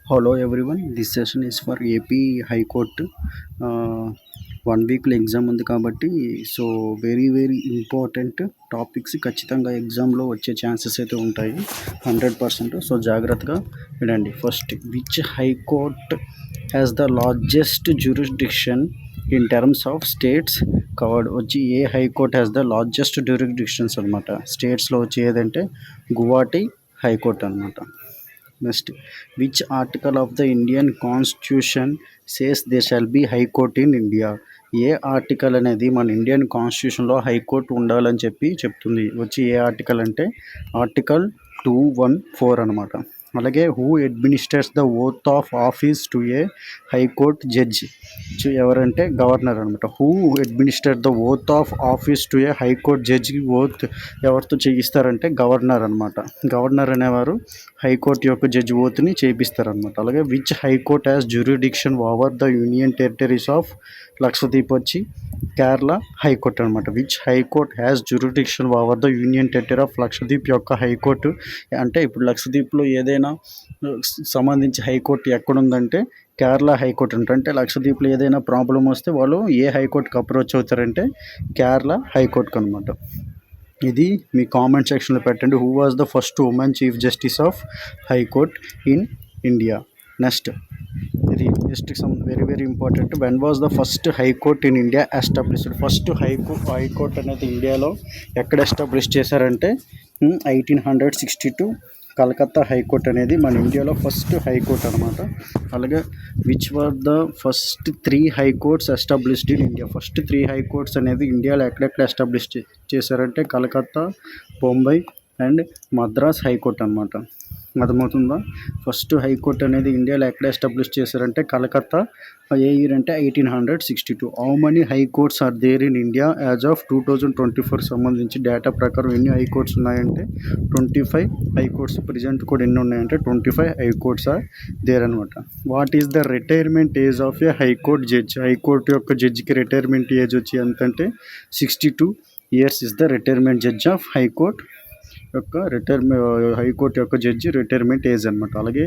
Hello everyone, this session is for AP High Court. Uh, 1 వీక్లో exam ఉంది కాబట్టి so very important topics ఖచ్చితంగా ఎగ్జామ్లో వచ్చే ఛాన్సెస్ అయితే ఉంటాయి 100%. సో జాగ్రత్తగా వినండి. First, which high court has the largest jurisdiction in terms of states covered వచ్చి ఏ high court has the largest jurisdictions అనమాట. స్టేట్స్లో వచ్చి ఏదంటే గువాహటి హైకోర్ట్ అనమాట. Next, which article of the Indian constitution says there shall be high court in India. ఏ article అనేది మన ఇండియన్ కాన్స్టిట్యూషన్లో హైకోర్టు ఉండాలని చెప్తుంది. వచ్చి ఏ ఆర్టికల్ అంటే ఆర్టికల్ 214 అనమాట. అలాగే who administers the oath of office to A high court judge. ఎవరంటే గవర్నర్ అనమాట. Who administer the oath of office to A high court judge. Oath ఎవరితో చేయిస్తారంటే గవర్నర్ అనమాట. గవర్నర్ అనేవారు హైకోర్టు యొక్క జడ్జి ఓత్ని చేపిస్తారనమాట. అలాగే which high court has jurisdiction over the union territories of Lakshadweep వచ్చి Kerala high court అనమాట. Which high court has jurisdiction over the union territory of Lakshadweep యొక్క high court అంటే ఇప్పుడు లక్షద్వీప్లో ఏదైనా సంబంధించి హైకోర్టు ఎక్కడుందంటే కేరళ హైకోర్టు అంటే లక్షద్వీప్లో ఏదైనా ప్రాబ్లం వస్తే వాళ్ళు ఏ హైకోర్టుకి అప్రోచ్ అవుతారంటే కేరళ హైకోర్టుకు అనమాట. ఇది మీ కామెంట్ సెక్షన్లో పెట్టండి. Who was the first women chief justice of high court in India. Next, ఇది justice very important. When was the first high court in India established. First high court అనేది ఇండియాలో ఎక్కడ ఎస్టాబ్లిష్ చేశారంటే 1862 కలకత్తా హైకోర్ట్ అనేది మన ఇండియాలో ఫస్ట్ హైకోర్ట్ అనమాట. అలాగే which were the first 3 high courts established in India. First 3 high courts అనేది ఇండియాలో ఎక్కడెక్కడ ఎస్టాబ్లిష్ చేశారంటే కలకత్తా, బొంబాయి అండ్ మద్రాస్ హైకోర్ట్ అనమాట. అర్థమవుతుందా? ఫస్ట్ హైకోర్ట్ అనేది ఇండియాలో ఎక్కడ ఎస్టాబ్లిష్ చేశారంటే కలకత్తా. ఏ ఇయర్ అంటే 1862. How many high courts are there in India as of 2024 సంబంధించి డేటా ప్రకారం ఎన్ని హైకోర్ట్స్ ఉన్నాయంటే 25 హైకోర్ట్స్. ప్రజెంట్ కూడా ఎన్ని ఉన్నాయంటే 25 హైకోర్ట్స్ ఆర్ దేర్ అనమాట. What is the retirement age of a high court judge. High court యొక్క జడ్జికి రిటైర్మెంట్ ఏజ్ వచ్చి ఎంతంటే 62 years is the retirement judge of high court యొక్క హైకోర్టు యొక్క జడ్జి రిటైర్మెంట్ ఏజ్ అనమాట. అలాగే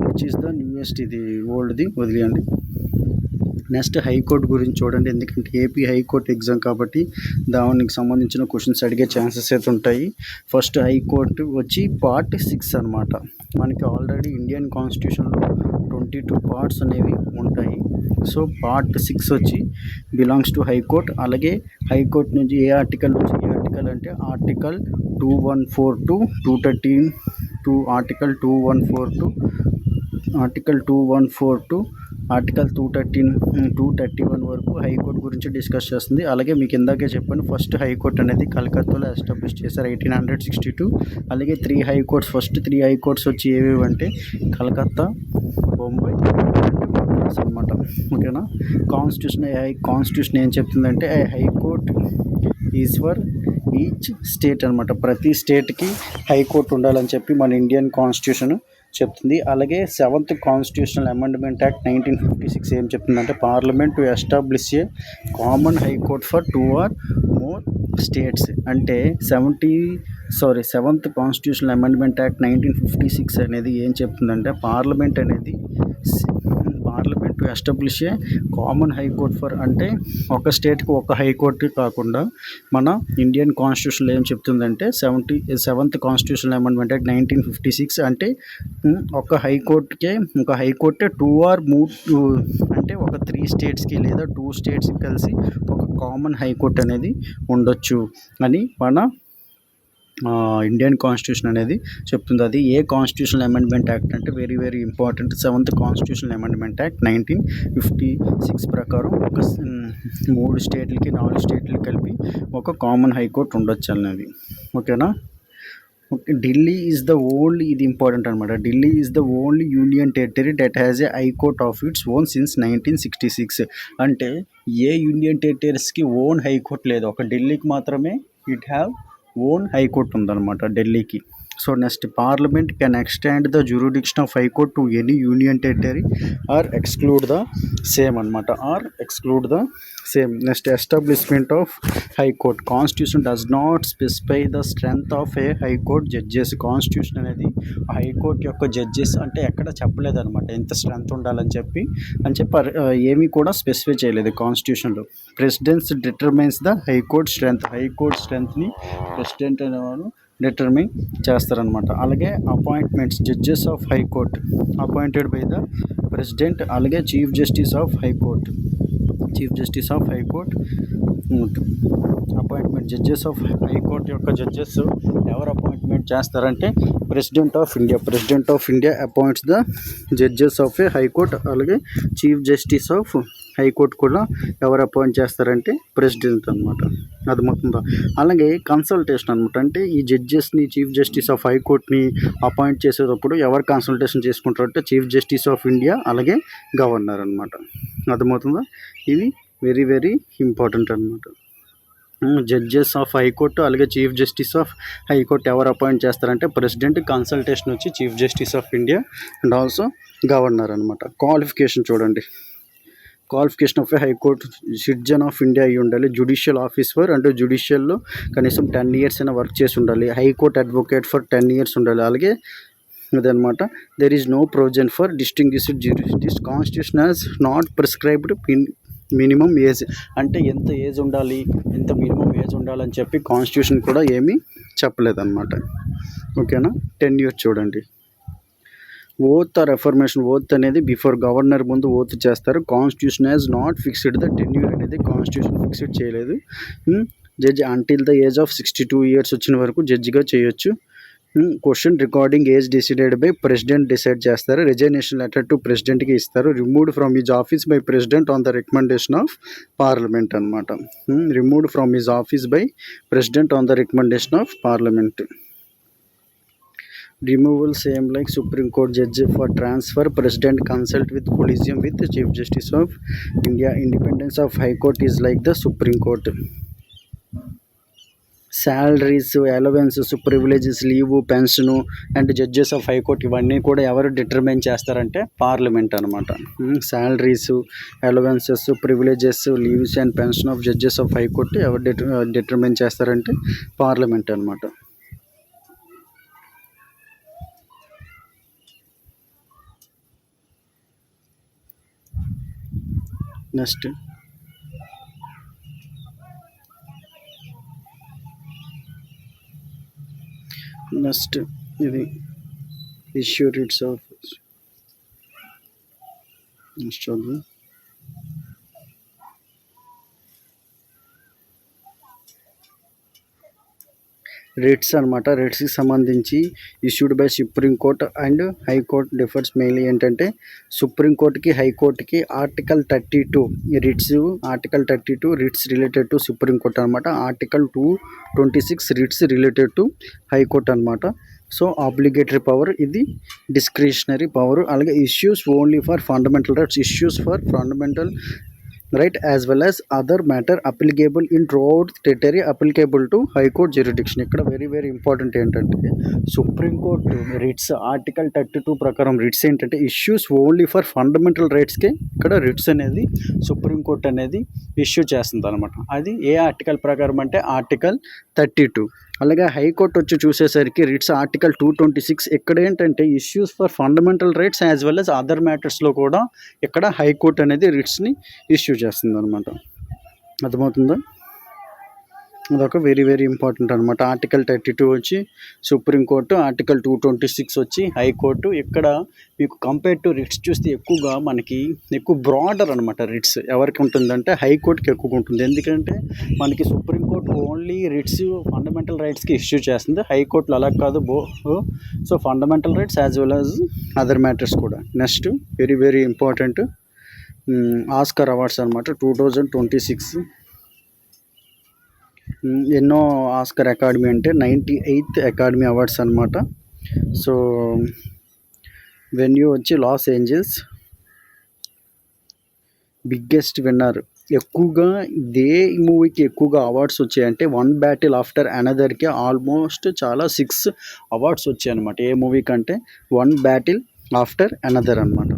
విచ్ ఈస్ ద న్యూయెస్ట్, ఇది ఓల్డ్ది వదిలేయండి. నెక్స్ట్, హైకోర్టు గురించి చూడండి. ఎందుకంటే ఏపీ హైకోర్టు ఎగ్జామ్ కాబట్టి దానికి సంబంధించిన క్వశ్చన్స్ అడిగే ఛాన్సెస్ అయితే ఉంటాయి. ఫస్ట్, హైకోర్టు వచ్చి పార్ట్ 6 అనమాట. మనకి ఆల్రెడీ ఇండియన్ కాన్స్టిట్యూషన్లో 22 పార్ట్స్ అనేవి ఉంటాయి. సో పార్ట్ 6 వచ్చి బిలాంగ్స్ టు హైకోర్ట్. అలాగే హైకోర్టు నుంచి ఏ ఆర్టికల్ నుంచి ఏ ఆర్టికల్ అంటే article 214 to 213 article 214 to article 231 వరకు హైకోర్టు గురించి డిస్కస్ చేస్తుంది. అలాగే మీకు ఇందాకే చెప్పాను, ఫస్ట్ హైకోర్టు అనేది కలకత్తాలో ఎస్టాబ్లిష్ చేశారు 1862. అలాగే 3 హైకోర్ట్స్, ఫస్ట్ 3 హైకోర్ట్స్ వచ్చి ఏవేవి అంటే కలకత్తా, బొంబాయి మద్రాస్ అనమాట. ఓకేనా? కాన్స్టిట్యూషన్ ఏం చెప్తుందంటే high court is for each state అనమాట. ప్రతి స్టేట్కి హైకోర్టు ఉండాలని చెప్పి మన ఇండియన్ కాన్స్టిట్యూషన్ చెప్తుంది. అలాగే 7th కాన్స్టిట్యూషనల్ అమెండ్మెంట్ యాక్ట్ 1956 ఏం చెప్తుందంటే parliament to establish a common high court for 2 or more states. అంటే 7th కాన్స్టిట్యూషనల్ అమెండ్మెంట్ యాక్ట్ 1956 అనేది ఏం చెప్తుందంటే parliament to establish a common high court for, అంటే ఒక స్టేట్కి ఒక హైకోర్టు కాకుండా మన ఇండియన్ కాన్స్టిట్యూషన్లో ఏం చెప్తుందంటే 7th కాన్స్టిట్యూషనల్ అమెండ్మెంట్ యాక్ట్ 1956 అంటే ఒక హైకోర్టే 2 or more అంటే ఒక 3 స్టేట్స్కి లేదా 2 స్టేట్స్కి కలిసి ఒక కామన్ హైకోర్టు అనేది ఉండొచ్చు అని మన ఇండియన్ కాన్స్టిట్యూషన్ అనేది చెప్తుంది. అది ఏ కాన్స్టిట్యూషనల్ అమెండ్మెంట్ యాక్ట్ అంటే very important. 7th constitutional amendment act 1956 ప్రకారం ఒక 3 స్టేట్లకి 4 స్టేట్లకి కలిపి ఒక కామన్ హైకోర్టు ఉండొచ్చు అన్నది. ఓకేనా? Okay. Delhi is the only, ఇది ఇంపార్టెంట్ అనమాట. Delhi is the only union territory that has a high court of its own since 1966. అంటే ఏ యూనియన్ టెరిటరీస్కి ఓన్ హైకోర్టు లేదు, ఒక ఢిల్లీకి మాత్రమే ఇట్ హ్యావ్ ఓన్ హైకోర్టు ఉందన్నమాట ఢిల్లీకి. So next parliament can extend the jurisdiction of high court to any union territory or exclude the same అనమాట, or exclude the same. Next establishment of high court. Constitution does not specify the strength of a high court judges. Constitution అనేది high court యొక్క judges అంటే ఎక్కడ చెప్పలేదన్నమాట ఎంత strength ఉండాలని చెప్పి ఏమీ కూడా స్పెసిఫై చేయలేదు కాన్స్టిట్యూషన్లో. Presidents determines the high court strength. High court స్ట్రెంగ్త్ని ప్రెసిడెంట్ అనేవారు డిటర్మైన్ చేస్తారనమాట. అలాగే appointments. Judges of high court appointed by the president. అలాగే chief justice of high court appointment. Judges of high court యొక్క జడ్జెస్ ఎవరు అపాయింట్మెంట్ చేస్తారంటే president of India appoints the judges of a high court. అలాగే chief justice of high court కూడా ఎవరు appoint చేస్తారంటే president అనమాట. అది మొత్తం. అలాగే కన్సల్టేషన్ అనమాట, అంటే ఈ జడ్జెస్ని చీఫ్ జస్టిస్ ఆఫ్ హైకోర్ట్ని అపాయింట్ చేసేటప్పుడు ఎవరు కన్సల్టేషన్ చేసుకుంటారంటే చీఫ్ జస్టిస్ ఆఫ్ ఇండియా అలాగే గవర్నర్ అనమాట. అర్థమవుతుందా? ఇది వెరీ వెరీ ఇంపార్టెంట్ అనమాట. జడ్జెస్ ఆఫ్ హైకోర్టు అలాగే చీఫ్ జస్టిస్ ఆఫ్ హైకోర్టు ఎవరు అపాయింట్ చేస్తారంటే ప్రెసిడెంట్. కన్సల్టేషన్ వచ్చి chief justice of India and also governor అనమాట. క్వాలిఫికేషన్ చూడండి. Qualification of a high court citizen of India అయి ఉండాలి. జ్యుడిషియల్ ఆఫీసర్ అంటే జ్యుడిషియల్లో కనీసం 10 years అయినా వర్క్ చేసి ఉండాలి. హైకోర్టు అడ్వకేట్ ఫర్ 10 years ఉండాలి. అలాగే అదనమాట. There is no provision for distinguished jurisdiction. Constitution has not prescribed minimum age, అంటే ఎంత ఏజ్ ఉండాలి, ఎంత మినిమం ఏజ్ ఉండాలని చెప్పి కాన్స్టిట్యూషన్ కూడా ఏమీ చెప్పలేదన్నమాట. ఓకేనా? 10 years చూడండి. Oath or affirmation. ఓత్ అనేది బిఫోర్ గవర్నర్ ముందు ఓత్ చేస్తారు. Constitution has not fixed the tenure అనేది కాన్స్టిట్యూషన్ ఫిక్స్డ్ చేయలేదు. Judge until the age of 62 years వచ్చిన వరకు జడ్జిగా చేయొచ్చు. Question recording age decided by president decide చేస్తారు. రిజైనేషన్ లెటర్ టు ప్రెసిడెంట్కి ఇస్తారు. Removed from his office by president on the recommendation of parliament అనమాట. Removed from his office by president on the recommendation of parliament. Removal same like Supreme Court judge for transfer. President consult with collegium with the Chief Justice of India. Independence of High Court is like the Supreme Court. Salaries, allowances, privileges, leave, pension and judges of High Court ఇవన్నీ కూడా ఎవరు determine చేస్తారంటే parliament అనమాట. Salaries, allowances, privileges, leaves and pension of judges of high court ఎవరు determine చేస్తారంటే parliament అనమాట. Next ఇది issue writs of చూద్దాం. రిట్స్ అనమాట. రిట్స్కి సంబంధించి issued by supreme court and high court differs mainly ఏంటంటే సుప్రీంకోర్టుకి హైకోర్టుకి article 32 writs, article 32 writs related to supreme court అనమాట. Article 226 writs related to high court అనమాట. సో ఆబ్లిగేటరీ పవర్, ఇది డిస్క్రిషనరీ పవర్. అలాగే issues only for fundamental rights, issues for fundamental right as well as other matter applicable in throughout territory applicable to high court jurisdiction. ఇక్కడ very very important ఏంటంటే supreme court writs article 32 ప్రకారం writs ఏంటంటే issues only for fundamental రైట్స్కే ఇక్కడ writs అనేది supreme court అనేది issue చేస్తుంది అనమాట. అది ఏ ఆర్టికల్ ప్రకారం అంటే ఆర్టికల్ 32. అలాగే హైకోర్టు వచ్చి చూసేసరికి రిట్స్ ఆర్టికల్ 226. ఇక్కడ ఏంటంటే issues for fundamental rights as well as other మ్యాటర్స్లో కూడా ఇక్కడ హైకోర్టు అనేది రిట్స్ని ఇష్యూ చేస్తుంది అనమాట. అర్థమవుతుందా? అదొక వెరీ వెరీ ఇంపార్టెంట్ అనమాట. ఆర్టికల్ 32 వచ్చి సుప్రీంకోర్టు, ఆర్టికల్ 226 వచ్చి హైకోర్టు. ఇక్కడ మీకు కంపేర్ టు రిట్స్ చూస్తే ఎక్కువగా మనకి ఎక్కువ బ్రాడర్ అనమాట. రిట్స్ ఎవరికి ఉంటుందంటే హైకోర్టుకి ఎక్కువగా ఉంటుంది. ఎందుకంటే మనకి సుప్రీంకోర్టు ఓన్లీ రిట్స్ ఫండమెంటల్ రైట్స్కి ఇష్యూ చేస్తుంది, హైకోర్టులో అలా కాదు. So fundamental rights as well as other matters కూడా. Next very very important Oscar awards అనమాట. 2026 ఎన్నో ఆస్కార్ అకాడమీ అంటే 98th అకాడమీ అవార్డ్స్ అనమాట. సో వెన్యూ వచ్చి లాస్ ఏంజల్స్. బిగ్గెస్ట్ విన్నర్ ఎక్కువగా ఇదే మూవీకి ఎక్కువగా అవార్డ్స్ వచ్చాయంటే 'వన్ బ్యాటిల్ ఆఫ్టర్ అనదర్'కి ఆల్మోస్ట్ చాలా 6 అవార్డ్స్ వచ్చాయన్నమాట. ఏ మూవీ కంటే 'వన్ బ్యాటిల్ ఆఫ్టర్ అనదర్' అనమాట.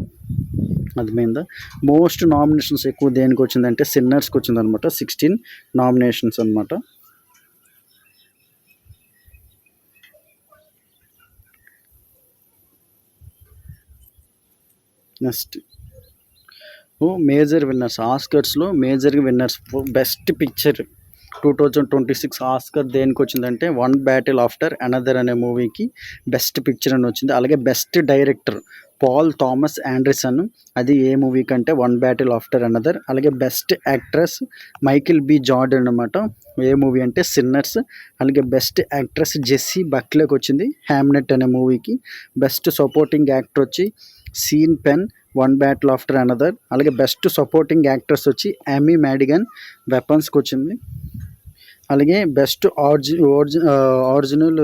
అర్థమైందా? మోస్ట్ నామినేషన్స్ ఎక్కువ దేనికి వచ్చిందంటే 'సిన్నర్స్'కి వచ్చిందనమాట. 16 నామినేషన్స్ అనమాట. నెక్స్ట్ మేజర్ విన్నర్స్, ఆస్కర్స్లో major winners best picture 2026 Oscar దేనికి వచ్చిందంటే 'వన్ బ్యాటిల్ ఆఫ్టర్ అనదర్' అనే మూవీకి బెస్ట్ పిక్చర్ అని వచ్చింది. అలాగే best director Paul Thomas Anderson, అది ఏ మూవీ కంటే 'వన్ బ్యాటిల్ ఆఫ్టర్ అనదర్'. అలాగే best actress Michael B Jordan అనమాట. ఏ మూవీ అంటే 'సిన్నర్స్'. అలాగే బెస్ట్ యాక్ట్రెస్ జెస్సీ బక్లేకి వచ్చింది 'హ్యామ్నెట్' అనే మూవీకి. బెస్ట్ సపోర్టింగ్ యాక్టర్ వచ్చి Sean Penn 'One battle after Another'. అలాగే బెస్ట్ సపోర్టింగ్ యాక్ట్రెస్ వచ్చి యామీ మ్యాడిగన్ 'వెపన్స్'కి వచ్చింది. అలాగే బెస్ట్ ఒరిజినల్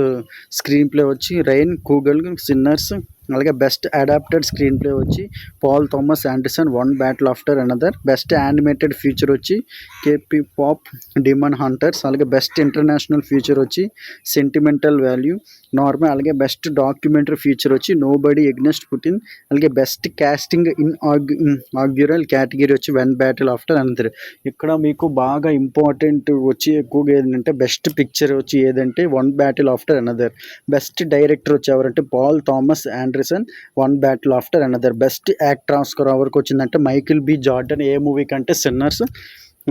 స్క్రీన్ ప్లే వచ్చి రైన్ కూగల్ 'సిన్నర్స్'. అలాగే బెస్ట్ అడాప్టెడ్ స్క్రీన్ ప్లే వచ్చి Paul Thomas Anderson 'One battle after Another'. Best animated feature వచ్చి KP pop Demon Hunters. అలాగే బెస్ట్ ఇంటర్నేషనల్ ఫీచర్ వచ్చి సెంటిమెంటల్ వాల్యూ నార్మల్. అలాగే best documentary feature వచ్చి Nobody Against Putin. అలాగే best casting inaugural category వచ్చి 'One battle after Another'. ఇక్కడ మీకు బాగా ఇంపార్టెంట్ వచ్చి ఎక్కువగా ఏంటంటే బెస్ట్ పిక్చర్ వచ్చి ఏదంటే 'One battle after Another'. Best director వచ్చి ఎవరంటే Paul Thomas Anderson 'One battle after Another'. Best actor Oscar ఎవరికి వచ్చిందంటే మైకిల్ బి జార్డన్, ఏ మూవీ కంటే 'సిన్నర్స్'.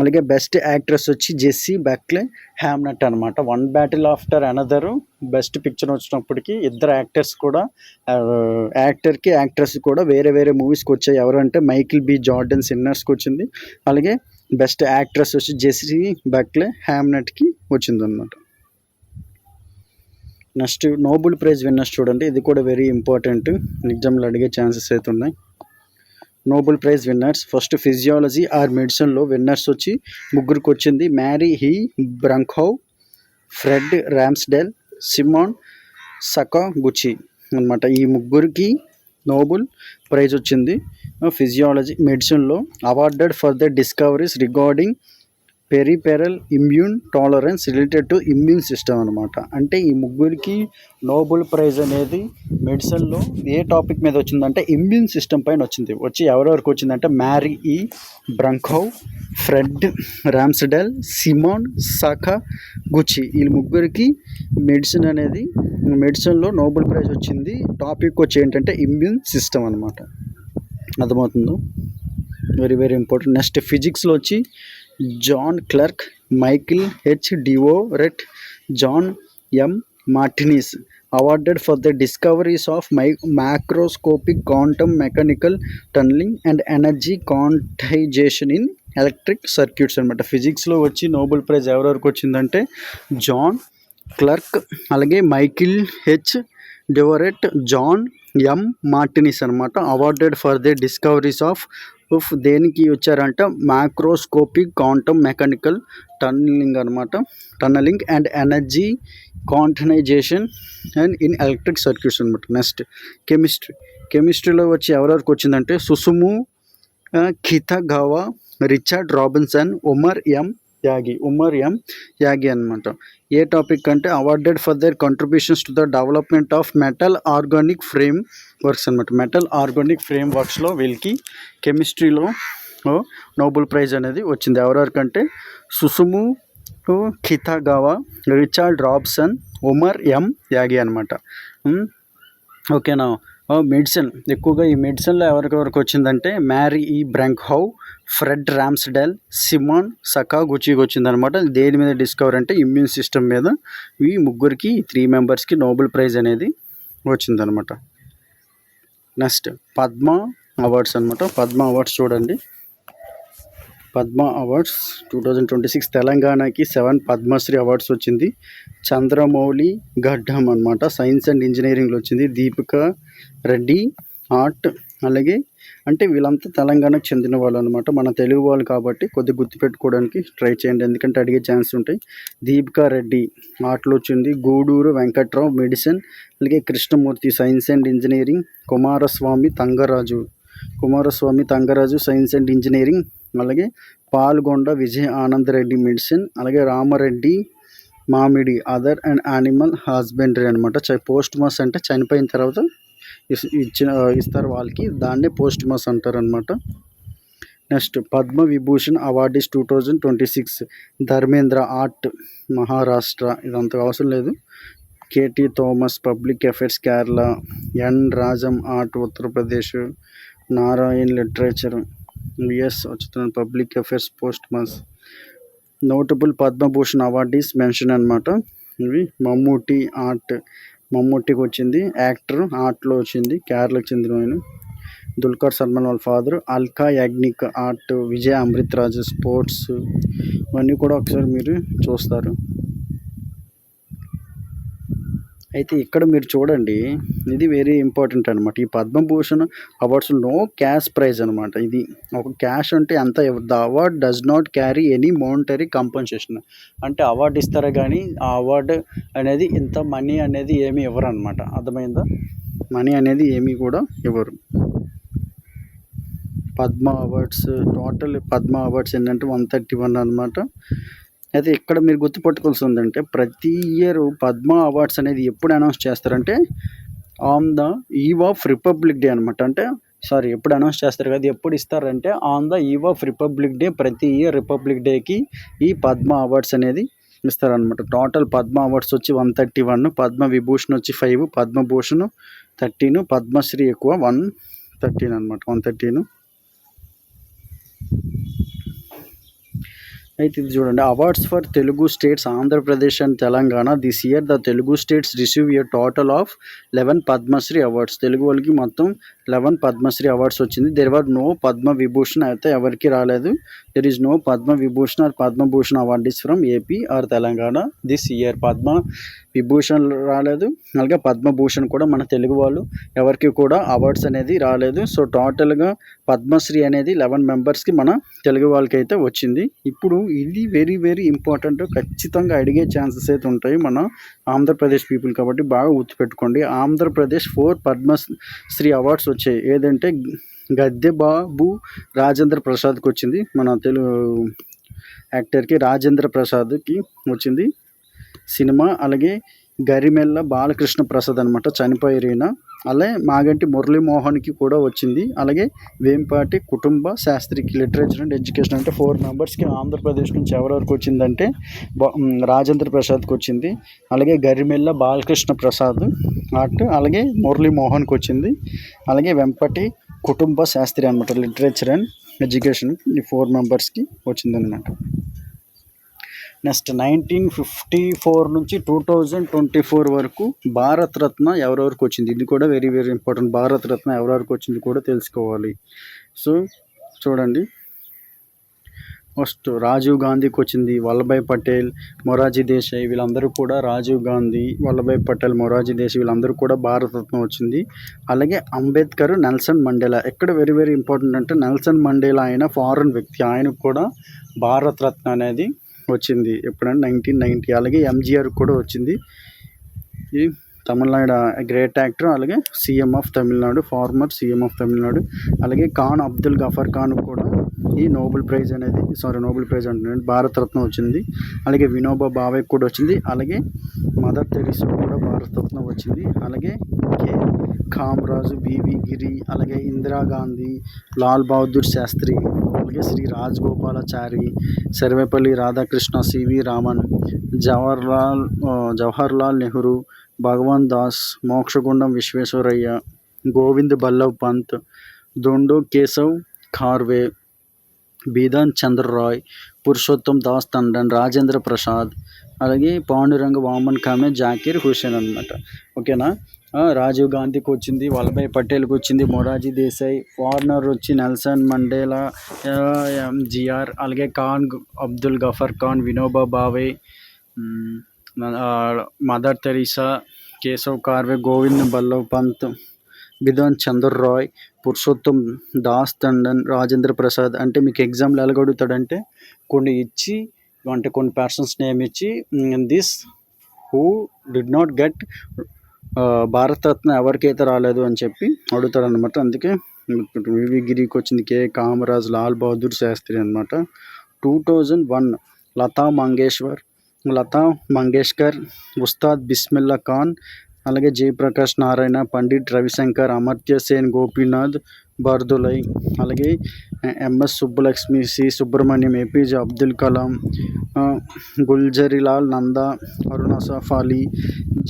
అలాగే బెస్ట్ యాక్ట్రెస్ వచ్చి జెస్సీ బక్లే 'హ్యామ్నెట్' అనమాట. 'One battle after Another' best picture వచ్చినప్పటికీ ఇద్దరు యాక్టర్స్ కూడా యాక్టర్కి యాక్ట్రెస్ కూడా వేరే వేరే మూవీస్కి వచ్చాయి. ఎవరంటే మైకిల్ బి జార్డన్ 'సిన్నర్స్'కి వచ్చింది. అలాగే బెస్ట్ యాక్ట్రెస్ వచ్చి జెస్సీ బక్లే 'హ్యామ్నెట్'కి వచ్చిందనమాట. నెక్స్ట్ నోబెల్ ప్రైజ్ విన్నర్స్ చూడండి, ఇది కూడా వెరీ ఇంపార్టెంట్, ఎగ్జామ్లో అడిగే ఛాన్సెస్ అయితే ఉన్నాయి. Nobel prize winners first physiology or మెడిసిన్లో విన్నర్స్ వచ్చి ముగ్గురికి వచ్చింది. Mary E Brunkow, Fred Ramsdell, Shimon Sakaguchi అనమాట. ఈ ముగ్గురికి నోబెల్ ప్రైజ్ వచ్చింది ఫిజియాలజీ మెడిసిన్లో. Awarded for the discoveries regarding peripheral immune tolerance related to immune system అనమాట. అంటే ఈ ముగ్గురికి నోబెల్ ప్రైజ్ అనేది మెడిసిన్లో ఏ టాపిక్ మీద వచ్చిందంటే ఇమ్యూన్ సిస్టమ్ పైన వచ్చింది. వచ్చి ఎవరెవరికి వచ్చిందంటే మ్యారీ ఈ బ్రంఖౌ, ఫ్రెడ్ రామ్స్డెల్, సిమోన్ సకాగుచి, ఈ ముగ్గురికి మెడిసిన్లో నోబెల్ ప్రైజ్ వచ్చింది. టాపిక్ వచ్చి ఏంటంటే ఇమ్యూన్ సిస్టమ్ అనమాట. అర్థమవుతుందో? Very very important. నెక్స్ట్ ఫిజిక్స్లో వచ్చి John Clarke, Michel H Devoret, John M Martinis awarded for the discoveries of macroscopic quantum mechanical tunneling and energy quantization in electric circuits అనమాట. ఫిజిక్స్లో వచ్చి నోబెల్ ప్రైజ్ ఎవరెవరికి వచ్చిందంటే John Clarke, అలాగే Michel H Devoret, John M Martinis అనమాట. Awarded for the discoveries of దేనికి వచ్చారంట macroscopic quantum mechanical tunnelling and energy quantization and in electric circuits అనమాట. నెక్స్ట్ కెమిస్ట్రీలో వచ్చి ఎవరెవరికి వచ్చిందంటే Susumu Kitagawa, Richard Robinson, Omar M Yaghi అనమాట. ఏ టాపిక్ అంటే awarded for their contributions to the development of metal organic frame works అనమాట. Metal organic frame వర్క్స్లో వీళ్ళకి కెమిస్ట్రీలో నోబెల్ ప్రైజ్ అనేది వచ్చింది. ఎవరెవరికంటే సుసుము Kitagawa, Richard Robeson, Umar M Yaghi అనమాట. ఓకేనా. మెడిసిన్ ఎక్కువగా ఈ మెడిసిన్లో ఎవరికెవరికి వచ్చిందంటే మ్యారీ ఈ బ్రంఖౌ, ఫ్రెడ్ రామ్స్డెల్, సిమోన్ సకాగుచికి వచ్చిందనమాట. దేని మీద డిస్కవర్ అంటే ఇమ్యూన్ సిస్టమ్ మీద. ఈ ముగ్గురికి 3 మెంబర్స్కి నోబెల్ ప్రైజ్ అనేది వచ్చిందనమాట. నెక్స్ట్ పద్మ అవార్డ్స్ అనమాట. పద్మ అవార్డ్స్ చూడండి. పద్మ అవార్డ్స్ 2026 తెలంగాణకి 7 పద్మశ్రీ అవార్డ్స్ వచ్చింది. చంద్రమౌళి గడ్డం అనమాట, సైన్స్ అండ్ ఇంజనీరింగ్లో వచ్చింది. దీపికా రెడ్డి ఆర్ట్. అలాగే అంటే వీళ్ళంతా తెలంగాణకు చెందిన వాళ్ళు అనమాట, మన తెలుగు వాళ్ళు కాబట్టి కొద్దిగా గుర్తుపెట్టుకోవడానికి ట్రై చేయండి, ఎందుకంటే అడిగే ఛాన్స్ ఉంటాయి. దీపికా రెడ్డి ఆర్ట్లో వచ్చింది. గూడూరు వెంకట్రావు మెడిసిన్, అలాగే Krishnamurthy science and engineering, Kumaraswamy Thangaraju science and engineering, అలాగే పాల్గొండ విజయ ఆనంద్ రెడ్డి మెడిసిన్, అలాగే రామరెడ్డి మామిడి అదర్ అండ్ యానిమల్ హస్బెండరీ అనమాట. పోస్ట్ మాస్ అంటే చనిపోయిన తర్వాత ఇస్తారు వాళ్ళకి, దాన్నే పోస్ట్ మాస్ అంటారు అనమాట. Next Padma Vibhushan awardees 2026 Dharmendra art Maharashtra, ఇదంత అవసరం లేదు. KT Thomas public affairs Kerala, N Rajam art Uttar Pradesh, Narayan literature, VS Achuthan public affairs posthumous. Notable Padma Bhushan awardees mention అనమాట. ఇవి మమ్మూటి ఆర్ట్, మమ్మూటికి వచ్చింది, యాక్టర్ ఆర్ట్లో వచ్చింది, కేరళకు చెందిన ఆయన. దుల్కర్ సల్మాన్ వాళ్ళ ఫాదర్. అల్కా యాగ్నిక్ ఆర్ట్, విజయ్ అమృత్ రాజు స్పోర్ట్స్, ఇవన్నీ కూడా ఒకసారి మీరు చూస్తారు. అయితే ఇక్కడ మీరు చూడండి, ఇది వెరీ ఇంపార్టెంట్ అనమాట. ఈ Padma Bhushan awards no cash prize అనమాట. ఇది ఒక క్యాష్ అంటే అంత, the award does not carry any monetary compensation. అంటే అవార్డు ఇస్తారా కానీ ఆ అవార్డు అనేది ఇంత మనీ అనేది ఏమీ ఇవ్వరు అనమాట. అర్థమైందా? మనీ అనేది ఏమీ కూడా ఇవ్వరు. Padma awards, total Padma awards ఏంటంటే 131 అనమాట. అయితే ఇక్కడ మీరు గుర్తుపట్టుకోవాల్సి ఉందంటే, ప్రతి ఇయర్ పద్మ అవార్డ్స్ అనేది ఎప్పుడు అనౌన్స్ చేస్తారంటే on the eve of republic day అనమాట. అంటే ఎప్పుడు అనౌన్స్ చేస్తారు కదా, ఎప్పుడు ఇస్తారంటే on the eve of republic day. ప్రతి ఇయర్ రిపబ్లిక్ డేకి ఈ పద్మ అవార్డ్స్ అనేది ఇస్తారనమాట. టోటల్ పద్మ అవార్డ్స్ వచ్చి 131, పద్మ విభూషణ్ వచ్చి 5, పద్మభూషణ్ 13, పద్మశ్రీ ఎక్కువ 113 అనమాట, 113. అయితే ఇది చూడండి, awards for Telugu states Andhra Pradesh and Telangana. This year the Telugu states receive a total of 11 Padmashri awards. Telugu వాళ్ళకి మొత్తం 11 పద్మశ్రీ అవార్డ్స్ వచ్చింది. There were no Padma Vibhushan, అయితే ఎవరికి రాలేదు. There is no Padma Vibhushan are Padma Bhushan awardees from AP are Telangana this year. Padma Vibhushan రాలేదు, అలాగే పద్మభూషణ్ కూడా మన తెలుగు వాళ్ళు ఎవరికి కూడా అవార్డ్స్ అనేది రాలేదు. సో టోటల్గా పద్మశ్రీ అనేది 11 మెంబర్స్కి మన తెలుగు వాళ్ళకి అయితే వచ్చింది. ఇప్పుడు ఇది వెరీ వెరీ ఇంపార్టెంట్, ఖచ్చితంగా అడిగే ఛాన్సెస్ అయితే ఉంటాయి మన ఆంధ్రప్రదేశ్ పీపుల్, కాబట్టి బాగా గుర్తుపెట్టుకోండి. ఆంధ్రప్రదేశ్ 4 పద్మశ్రీ అవార్డ్స్ వచ్చాయి. ఏదంటే గద్దె బాబు రాజేంద్ర ప్రసాద్కి వచ్చింది, మన తెలుగు యాక్టర్కి రాజేంద్ర ప్రసాద్కి వచ్చింది సినిమా. అలాగే గరిమెల్ల బాలకృష్ణ ప్రసాద్ అనమాట, చనిపోయిన. అలాగే మాగంటి మురళీమోహన్కి కూడా వచ్చింది. అలాగే వేంపాటి కుటుంబ శాస్త్రికి లిటరేచర్ అండ్ ఎడ్యుకేషన్. అంటే 4 మెంబర్స్కి ఆంధ్రప్రదేశ్ నుంచి ఎవరెవరికి వచ్చిందంటే రాజేంద్ర ప్రసాద్కి వచ్చింది, అలాగే గరిమెల్ల బాలకృష్ణ ప్రసాద్ ఆర్ట్, అలాగే మురళీమోహన్కి వచ్చింది, అలాగే వెంపటి కుటుంబ శాస్త్రి అనమాట లిటరేచర్ అండ్ ఎడ్యుకేషన్. ఈ 4 మెంబర్స్కి వచ్చిందనమాట. నెక్స్ట్ 1954 నుంచి 2024 వరకు భారతరత్న ఎవరెవరికి వచ్చింది, ఇది కూడా వెరీ వెరీ ఇంపార్టెంట్. భారతరత్న ఎవరెవరికి వచ్చింది కూడా తెలుసుకోవాలి. సో చూడండి, ఫస్ట్ రాజీవ్ గాంధీకి వచ్చింది, వల్లభాయ్ పటేల్, మొరార్జీ దేశాయ్, వీళ్ళందరూ కూడా రాజీవ్ గాంధీ, వల్లభాయ్ పటేల్, మొరార్జీ దేశాయ్ వీళ్ళందరూ కూడా భారతరత్న వచ్చింది. అలాగే అంబేద్కర్, నెల్సన్ మండేలా. ఎక్కడ వెరీ వెరీ ఇంపార్టెంట్ అంటే నెల్సన్ మండేలా ఆయన ఫారెన్ వ్యక్తి, ఆయనకు కూడా భారతరత్న అనేది వచ్చింది ఎప్పుడంటే 1990. అలాగే ఎంజీఆర్ కూడా వచ్చింది, ఈ తమిళనాడు గ్రేట్ యాక్టర్, అలాగే CM of Tamil Nadu, former CM of Tamil Nadu. అలాగే ఖాన్ అబ్దుల్ గఫర్ ఖాన్ కూడా ఈ నోబెల్ ప్రైజ్ అంటున్నాడు భారతరత్న వచ్చింది. అలాగే వినోబా భావే కూడా వచ్చింది, అలాగే మదర్ తెరీసా కూడా భారతరత్న వచ్చింది. అలాగే కే కామరాజు, బివి గిరి, అలాగే ఇందిరాగాంధీ, లాల్ బహదూర్ శాస్త్రి, అలాగే శ్రీ రాజగోపాలాచారి, సర్వేపల్లి రాధాకృష్ణ, సివి రామన్, జవహర్లాల్ నెహ్రూ, భగవాన్ దాస్, మోక్షగుండం విశ్వేశ్వరయ్య, గోవింద్ బల్లవ్ పంత్, దొండో కేశవ్ ఖార్వే, బిధాన్ చంద్ర రాయ్, పురుషోత్తం దాస్ టండన్, రాజేంద్ర ప్రసాద్, అలాగే పాండురంగ వామన్ కామే, జాకీర్ హుసేన్ అనమాట. ఓకేనా? రాజీవ్ గాంధీకి వచ్చింది, వల్లభాయ్ పటేల్కి వచ్చింది, మొరార్జీ దేశాయ్, ఫారినర్ వచ్చి నెల్సన్ మండేలా, ఎంజీఆర్, అలాగే ఖాన్ అబ్దుల్ గఫర్ ఖాన్, వినోబా భావే, మదర్ తెరీసా, కేశవ్ కార్వే, గోవింద్ బల్లవ్ పంత్, బిధాన్ చంద్ర రాయ్, పురుషోత్తం దాస్ టండన్, రాజేంద్ర ప్రసాద్. అంటే మీకు ఎగ్జామ్లో ఎలా అడుగుతాడంటే కొన్ని ఇచ్చి, అంటే కొన్ని పర్సన్స్ నేమ్ ఇచ్చి this who did not get Bharat Ratna ఎవరికైతే రాలేదు అని చెప్పి అడుగుతారనమాట. అందుకే వివి గిరికి వచ్చింది కే కామరాజ్, లాల్ బహదూర్ శాస్త్రి అనమాట. 2001 లతా మంగేష్కర్, ఉస్తాద్ బిస్మిల్లా ఖాన్, అలాగే జయప్రకాష్ నారాయణ, పండిట్ రవిశంకర్, అమర్త్య సేన్, గోపీనాథ్ బర్దులై, అలాగే MS Subbulakshmi, C Subramaniam, APJ Abdul Kalam, Gulzarilal Nanda, Aruna Asaf Ali,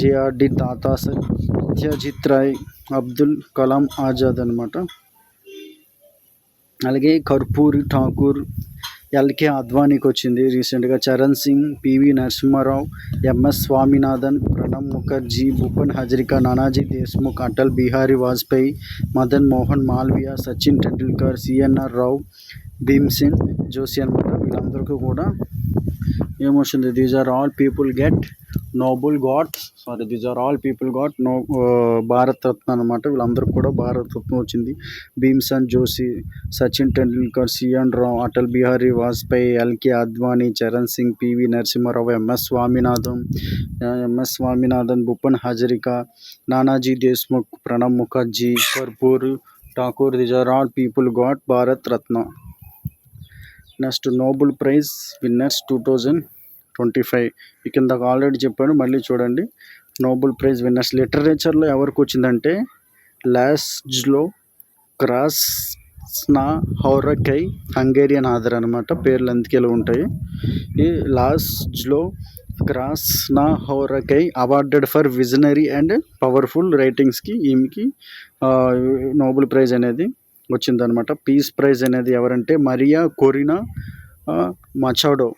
JRD Tata, Satyajit Ray, Abdul Kalam Azad అనమాట. అలాగే కర్పూరి ఠాకూర్, ఎల్కే అద్వానీకి వచ్చింది రీసెంట్గా, Charan Singh, PV Narasimha Rao, MS Swaminathan, Pranab Mukherjee, Bhupen Hazarika, Nanaji Deshmukh, Atal Bihari Vajpayee, Madan Mohan Malaviya, Sachin Tendulkar, CNR Rao, Bhimsen Joshi అనమాట. వీళ్ళందరికీ కూడా ఏమొచ్చింది, these are all people get Bharat Ratna అనమాట. వీళ్ళందరికీ కూడా భారత రత్న వచ్చింది. Bhimsen Joshi, Sachin Tendulkar, CN Rao, Atal Bihari Vajpayee, LK Advani, Charan Singh, PV Narasimha Rao, MS Swaminathan, Bhupen Hazarika, Nanaji Deshmukh, Pranab Mukherjee, Karpoori Thakur, these are all people got Bharat Ratna. Next Nobel prize winners 2025. కిందకు ఆల్రెడీ చెప్పాను, మళ్ళీ చూడండి. నోబెల్ ప్రైజ్ విన్నర్స్ లిటరేచర్లో ఎవరికి వచ్చిందంటే లాస్జ్లో క్రాస్నాహౌరకై, హంగేరియన్ ఆథర్ అనమాట. పేర్లు అందుకే ఉంటాయి. ఈ Laszlo Krasznahorkai awarded for visionary and powerful రైటింగ్స్కి ఈమెకి నోబెల్ ప్రైజ్ అనేది వచ్చిందనమాట. పీస్ ప్రైజ్ అనేది ఎవరంటే Maria Corina Machado.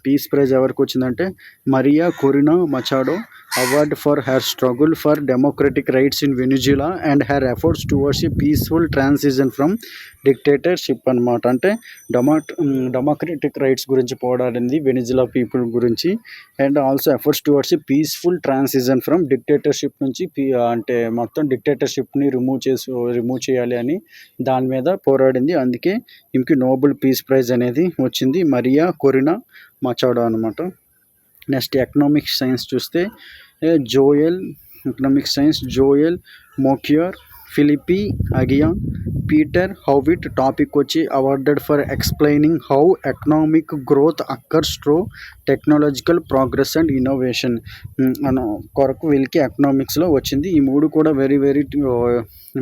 Peace prize ఎవరికి వచ్చిందంటే Maria Corina Machado, award for her struggle for democratic rights in Venezuela and her efforts towards a peaceful transition from dictatorship అనమాట. అంటే డెమోక్రటిక్ రైట్స్ గురించి పోరాడింది వెనిజులా పీపుల్ గురించి, and also efforts towards a peaceful transition from dictatorship నుంచి అంటే మొత్తం డిక్టేటర్షిప్ని remove చేయాలి అని దాని మీద పోరాడింది. అందుకే ఈమెకి నోబెల్ పీస్ ప్రైజ్ అనేది వచ్చింది, మరియా కొరినా మచాడో అనమాట. నెక్స్ట్ ఎకనామిక్ సైన్స్ చూస్తే Joel Mokyr, Philippe Aghion, Peter Howitt. Topic వచ్చి awarded for explaining how economic growth occurs through technological progress and innovation కొరకు వీళ్ళకి ఎకనామిక్స్లో వచ్చింది. ఈ మూడు కూడా వెరీ వెరీ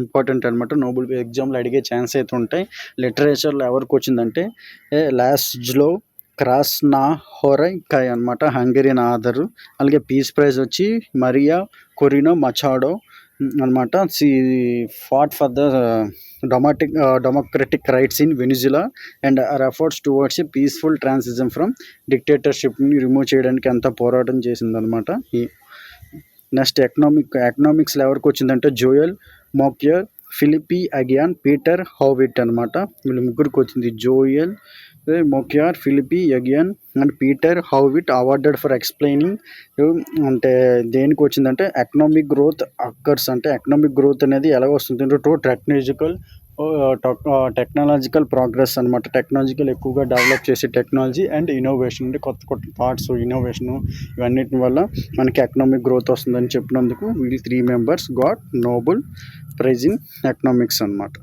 ఇంపార్టెంట్ అనమాట. నోబెల్ ఎగ్జామ్లో అడిగే ఛాన్స్ అయితే ఉంటాయి. లిటరేచర్లో ఎవరికి వచ్చిందంటే లాస్జ్లో క్రాస్నాహౌరకై అనమాట, హంగేరియన్ ఆథర్. అలాగే పీస్ ప్రైజ్ వచ్చి మరియా కొరినా మచాడో అనమాట. Fought for the democratic rights in Venezuela and her efforts towards a peaceful transition from డిక్టేటర్షిప్ని రిమూవ్ చేయడానికి అంతా పోరాటం చేసిందనమాట. నెక్స్ట్ ఎకనామిక్స్లో ఎవరికి వచ్చిందంటే Joel Mokyr, Philippe Aghion, Peter Howitt అనమాట. వీళ్ళు ముగ్గురికి వచ్చింది. Joel Mokyr, Philippe Aghion and Peter Howitt awarded for explaining అంటే దేనికి వచ్చిందంటే ఎకనామిక్ గ్రోత్ అక్కర్స్, అంటే ఎకనామిక్ గ్రోత్ అనేది ఎలా వస్తుంది టు టెక్నాలజికల్ ప్రోగ్రెస్ అనమాట. టెక్నాలజికల్ ఎక్కువగా డెవలప్ చేసే టెక్నాలజీ అండ్ ఇన్నోవేషన్, అంటే కొత్త కొత్త థాట్స్, ఇన్నోవేషను, ఇవన్నిటి వల్ల మనకి ఎకనామిక్ గ్రోత్ వస్తుందని చెప్పినందుకు వీళ్ళు 3 members got Nobel prize in economics అనమాట.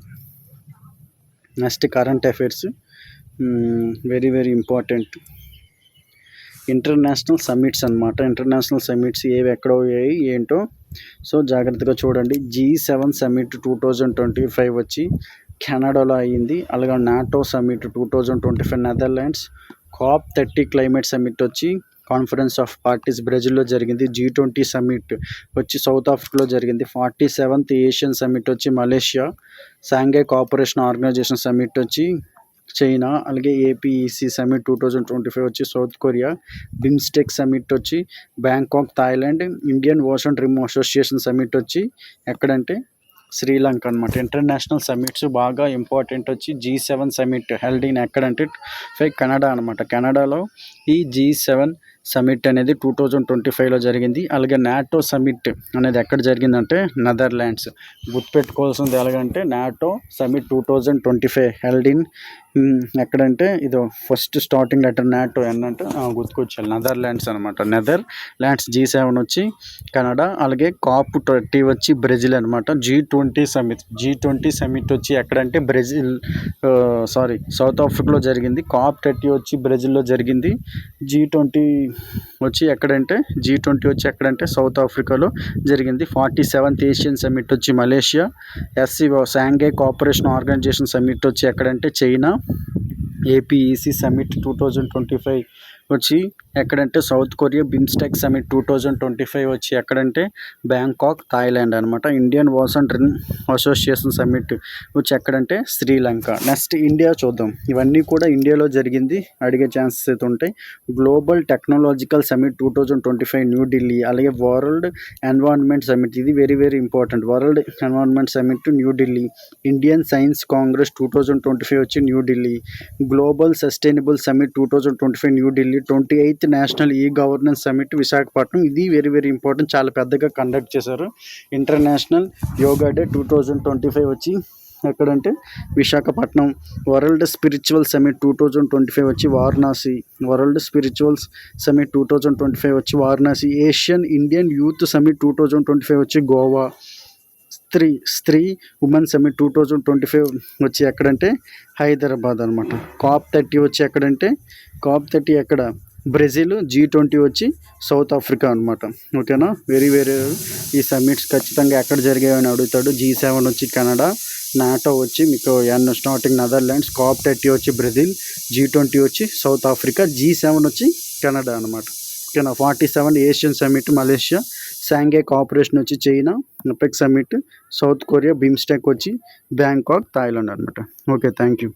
Next current affairs very very important. International summits అనమాట. ఇంటర్నేషనల్ సమ్మిట్స్ ఏవి ఎక్కడ అయ్యాయి ఏంటో సో జాగ్రత్తగా చూడండి. G7 సమ్మిట్ 2025 వచ్చి కెనడాలో అయ్యింది. అలాగే NATO summit 2025 Netherlands. COP30 climate summit వచ్చి కాన్ఫరెన్స్ ఆఫ్ పార్టీస్ బ్రెజిల్లో జరిగింది. G20 సమ్మిట్ వచ్చి సౌత్ ఆఫ్రికాలో జరిగింది. 47th ఏషియన్ సమ్మిట్ వచ్చి Malaysia. Shanghai Cooperation organisation summit వచ్చి చైనా. అలాగే APEC సమ్మిట్ 2025 వచ్చి సౌత్ కొరియా. బిమ్స్టెక్ సమ్మిట్ వచ్చి Bangkok Thailand. Indian ocean rim association summit వచ్చి ఎక్కడంటే శ్రీలంక అనమాట. ఇంటర్నేషనల్ సమ్మిట్స్ బాగా ఇంపార్టెంట్ వచ్చి G7 సమ్మిట్ హెల్డ్ ఇన్ ఎక్కడంటే కెనడా అనమాట. కెనడాలో ఈ G7 సమ్మిట్ అనేది 2025లో జరిగింది. అలాగే నాటో సమ్మిట్ అనేది ఎక్కడ జరిగిందంటే నెదర్లాండ్స్. గుర్తుపెట్టుకోవాల్సింది ఎలాగంటే నాటో సమ్మిట్ 2025 హెల్డ్ ఇన్ ఎక్కడంటే ఇదో ఫస్ట్ స్టార్టింగ్ లెటర్ నాటో అంటే గుర్తుకొచ్చాలి, నెదర్లాండ్స్ అనమాట. నెదర్లాండ్స్ G7 వచ్చి కెనడా, అలాగే COP30 వచ్చి బ్రెజిల్ అనమాట. G20 సమిట్ వచ్చి ఎక్కడంటే సౌత్ ఆఫ్రికాలో జరిగింది. COP30 వచ్చి బ్రెజిల్లో జరిగింది. G20 వచ్చి ఎక్కడంటే సౌత్ ఆఫ్రికాలో జరిగింది. 47th ఏషియన్ సమిట్ వచ్చి Malaysia. SCO Shanghai Cooperation Organisation summit వచ్చి ఎక్కడంటే చైనా. APEC సమిట్ 2025 వచ్చి ఎక్కడంటే సౌత్ కొరియా. బిమ్స్టెక్ సమిట్ 2025 వచ్చి ఎక్కడంటే బ్యాంకాక్, థాయిలాండ్ అనమాట. Indian ocean drink association summit వచ్చి ఎక్కడంటే శ్రీలంక. నెక్స్ట్ ఇండియా చూద్దాం. ఇవన్నీ కూడా ఇండియాలో జరిగింది, అడిగే ఛాన్సెస్ అయితే ఉంటాయి. Global technological summit 2025 New Delhi. అలాగే వరల్డ్ ఎన్వైరన్మెంట్ సమిట్, ఇది very very important. World environment summit New Delhi. Indian science Congress 2025 వచ్చి New Delhi. Global sustainable summit 2025 New Delhi. 28th national governance summit Visakhapatnam, ఇది వెరీ వెరీ ఇంపార్టెంట్, చాలా పెద్దగా కండక్ట్ చేశారు. ఇంటర్నేషనల్ యోగా డే 2025 వచ్చి ఎక్కడంటే విశాఖపట్నం. వరల్డ్ స్పిరిచువల్ సమిట్ 2025 వచ్చి వారణాసి. వరల్డ్ స్పిరిచువల్స్ సమిట్ 2025 వచ్చి Varanasi. Asian Indian youth summit 2025 వచ్చి గోవా. స్త్రీ ఉమెన్ సమిట్ 2025 వచ్చి ఎక్కడంటే హైదరాబాద్ అనమాట. COP30 వచ్చి ఎక్కడంటే ఎక్కడ బ్రెజిల్. G20 వచ్చి సౌత్ ఆఫ్రికా అనమాట. ఓకేనా, వెరీ వెరీ ఈ సమిట్స్ ఖచ్చితంగా ఎక్కడ జరిగాయని అడుగుతాడు. G7 వచ్చి కెనడా. నాటో వచ్చి మీకు స్టార్టింగ్ నెదర్లాండ్స్. COP30 వచ్చి బ్రెజిల్. G20 వచ్చి సౌత్ ఆఫ్రికా. G7 వచ్చి కెనడా అనమాట. ఓకేనా. 47 ASEAN summit Malaysia. Shanghai cooperation వచ్చి China. APEC summit South Korea. BIMSTEC వచ్చి బ్యాంకాక్, థాయిలాండ్ అనమాట. Okay, thank you.